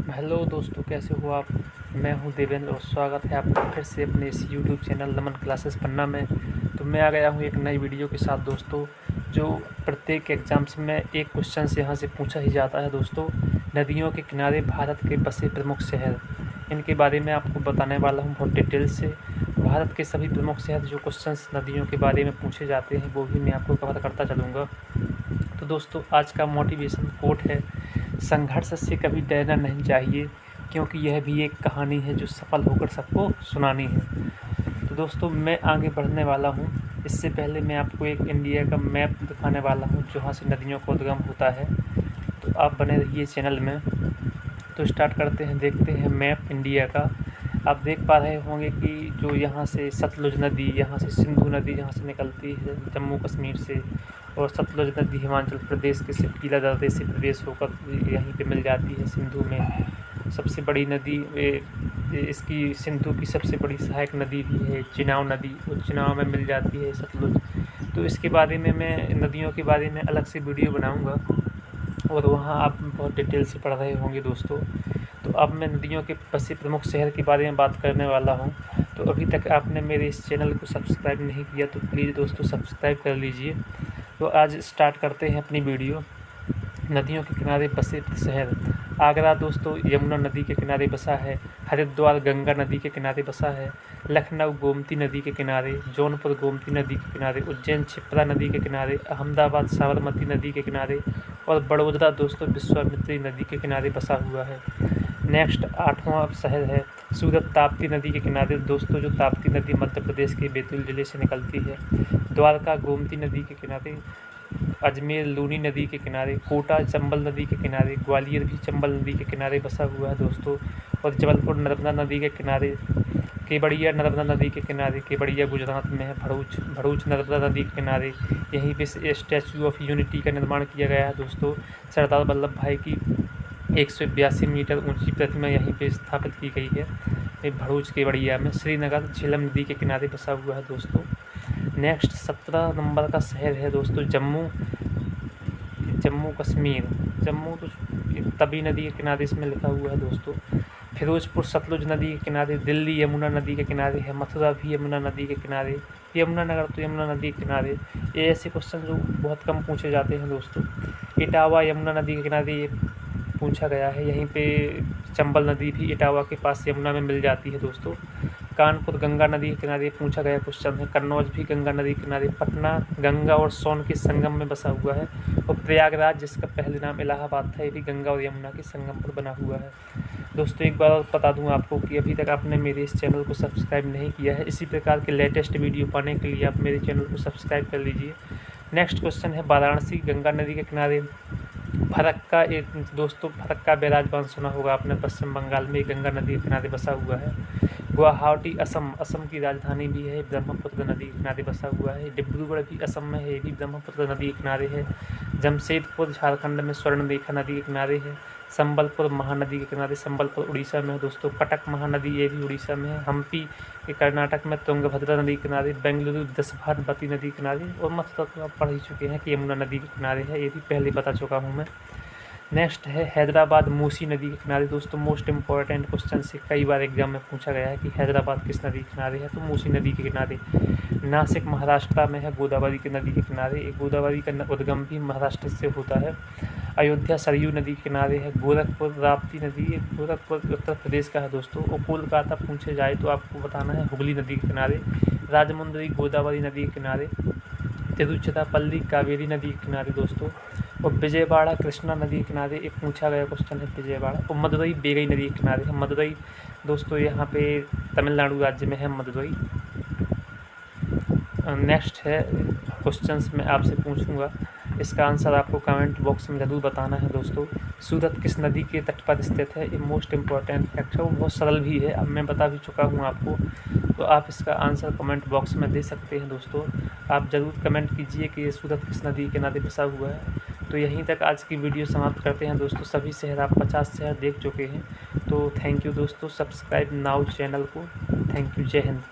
Hello दोस्तों, कैसे हो आप। मैं हूं देवेंद्र और स्वागत है आपका फिर से अपने इस यूट्यूब चैनल नमन क्लासेस पन्ना में। तो मैं आ गया हूं एक नई वीडियो के साथ दोस्तों, जो प्रत्येक एग्ज़ाम्स में एक क्वेश्चन से यहाँ से पूछा ही जाता है दोस्तों। नदियों के किनारे भारत के बसे प्रमुख शहर, इनके बारे में आपको बताने वाला हूँ बहुत डिटेल से। भारत के सभी प्रमुख शहर जो क्वेश्चंस नदियों के बारे में पूछे जाते हैं वो भी मैं आपको कवर करता चलूँगा। तो दोस्तों, आज का मोटिवेशन कोट है, संघर्ष से कभी डरना नहीं चाहिए, क्योंकि यह भी एक कहानी है जो सफल होकर सबको सुनानी है। तो दोस्तों, मैं आगे बढ़ने वाला हूँ। इससे पहले मैं आपको एक इंडिया का मैप दिखाने वाला हूँ जहाँ से नदियों का उद्गम होता है। तो आप बने रहिए चैनल में। तो स्टार्ट करते हैं, देखते हैं मैप इंडिया का। आप देख पा रहे होंगे कि जो यहाँ से सतलुज नदी, यहाँ से सिंधु नदी जहाँ से निकलती है जम्मू कश्मीर से, और सतलुज नदी हिमाचल प्रदेश के सिपकीला दर्रे से प्रवेश होकर यहीं पे मिल जाती है सिंधु में। सबसे बड़ी नदी इसकी सिंधु की सबसे बड़ी सहायक नदी भी है चिनाब नदी, वो चिनाब में मिल जाती है सतलुज। तो इसके बारे में मैं नदियों के बारे में अलग से वीडियो बनाऊंगा और वहाँ आप बहुत डिटेल से पढ़ रहे होंगे दोस्तों। तो अब मैं नदियों के बसे प्रमुख शहर के बारे में बात करने वाला हूँ। तो अभी तक आपने मेरे इस चैनल को सब्सक्राइब नहीं किया तो प्लीज़ दोस्तों सब्सक्राइब कर लीजिए। तो आज स्टार्ट करते हैं अपनी वीडियो। नदियों के किनारे बसे शहर, आगरा दोस्तों यमुना नदी के किनारे बसा है। हरिद्वार गंगा नदी के किनारे बसा है। लखनऊ गोमती नदी के किनारे, जौनपुर गोमती नदी के किनारे, उज्जैन क्षिप्रा नदी के किनारे, अहमदाबाद साबरमती नदी के किनारे, और बड़ौदा दोस्तों विश्वामित्री नदी के किनारे बसा हुआ है। नेक्स्ट 8वां शहर है सूरत ताप्ती नदी के किनारे दोस्तों, जो ताप्ती नदी मध्य प्रदेश के बैतूल ज़िले से निकलती है। द्वारका गोमती नदी के किनारे, अजमेर लूनी नदी के किनारे, कोटा चंबल नदी के किनारे, ग्वालियर भी चंबल नदी के किनारे बसा हुआ है दोस्तों। और जबलपुर नर्मदा नदी के किनारे, केवड़िया नर्मदा नदी के किनारे, केवड़िया गुजरात में है। भरूच नर्मदा नदी के किनारे, यहीं पे स्टैचू ऑफ यूनिटी का निर्माण किया गया है दोस्तों। सरदार वल्लभ भाई की 182 मीटर ऊंची प्रतिमा यहीं पे स्थापित की गई है भरूच केवड़िया में। श्रीनगर झेलम नदी के किनारे बसा हुआ है दोस्तों। नेक्स्ट 17 नंबर का शहर है दोस्तों जम्मू कश्मीर। जम्मू तो तवी नदी के किनारे इसमें लिखा हुआ है दोस्तों। फिरोजपुर सतलुज नदी के किनारे, दिल्ली यमुना नदी के किनारे है, मथुरा भी यमुना नदी के किनारे, यमुनानगर तो यमुना नदी के किनारे। ये ऐसे क्वेश्चन जो बहुत कम पूछे जाते हैं दोस्तों। इटावा यमुना नदी के किनारे ये पूछा गया है। यहीं पे चंबल नदी भी इटावा के पास यमुना में मिल जाती है दोस्तों। कानपुर गंगा नदी के किनारे पूछा गया क्वेश्चन है। कन्नौज भी गंगा नदी के किनारे। पटना गंगा और सोन के संगम में बसा हुआ है। और प्रयागराज, जिसका पहले नाम इलाहाबाद था, ये भी गंगा और यमुना के संगम पर बना हुआ है दोस्तों। एक बार और बता दूं आपको कि अभी तक आपने मेरे इस चैनल को सब्सक्राइब नहीं किया है, इसी प्रकार के लेटेस्ट वीडियो पाने के लिए आप मेरे चैनल को सब्सक्राइब कर लीजिए। नेक्स्ट क्वेश्चन है वाराणसी गंगा नदी के किनारे। फरक्का, एक दोस्तों फरक्का बैराज बांध सुना होगा आपने, पश्चिम बंगाल में गंगा नदी के किनारे बसा हुआ है। गुवाहाटी असम की राजधानी भी है, ब्रह्मपुत्र नदी के किनारे बसा हुआ है। डिब्रूगढ़ भी असम में है, ये भी ब्रह्मपुत्र नदी के किनारे है। जमशेदपुर झारखंड में स्वर्णरेखा नदी के किनारे है। संबलपुर महानदी के किनारे, संबलपुर उड़ीसा में है दोस्तों। कटक महानदी ये भी उड़ीसा में है। हम्पी के कर्नाटक में, तुंगभद्रा नदी के किनारे। बेंगलुरु दसभानवती नदी के किनारे। और मथुरा तो आप पढ़ ही चुके हैं कि यमुना नदी के किनारे है, ये भी पहले बता चुका हूँ मैं। नेक्स्ट है हैदराबाद मूसी नदी के किनारे दोस्तों। मोस्ट इम्पॉर्टेंट क्वेश्चन से कई बार एग्जाम में पूछा गया है कि हैदराबाद किस नदी के किनारे है, तो मूसी नदी के किनारे। नासिक महाराष्ट्र में है, गोदावरी की नदी के किनारे। एक गोदावरी का उद्गम भी महाराष्ट्र से होता है। अयोध्या सरयू नदी के किनारे है। गोरखपुर राप्ती नदी, गोरखपुर उत्तर प्रदेश का है दोस्तों। और कोलकाता पूछे जाए तो आपको बताना है हुगली नदी के किनारे। राजमुंद्री गोदावरी नदी के किनारे। तिरुचिरापल्ली कावेरी नदी के किनारे दोस्तों। और विजयवाड़ा कृष्णा नदी के किनारे एक पूछा गया क्वेश्चन है विजयवाड़ा। और मदुरई बेगई नदी के किनारे है। मदुरई दोस्तों यहाँ पे तमिलनाडु राज्य में है मदुरई। नेक्स्ट है क्वेश्चंस मैं आपसे पूछूंगा, इसका आंसर आपको कमेंट बॉक्स में ज़रूर बताना है दोस्तों। सूरत किस नदी के तट पर स्थित है, ये मोस्ट इम्पॉर्टेंट फैक्ट है, वो बहुत सरल भी है, अब मैं बता भी चुका हूँ आपको। तो आप इसका आंसर कमेंट बॉक्स में दे सकते हैं दोस्तों। आप ज़रूर कमेंट कीजिए कि ये सूरत किस नदी के किनारे बसा हुआ है। तो यहीं तक आज की वीडियो समाप्त करते हैं दोस्तों। सभी शहर आप 50 शहर देख चुके हैं। तो थैंक यू दोस्तों, सब्सक्राइब नाउ चैनल को। थैंक यू, जय हिंद।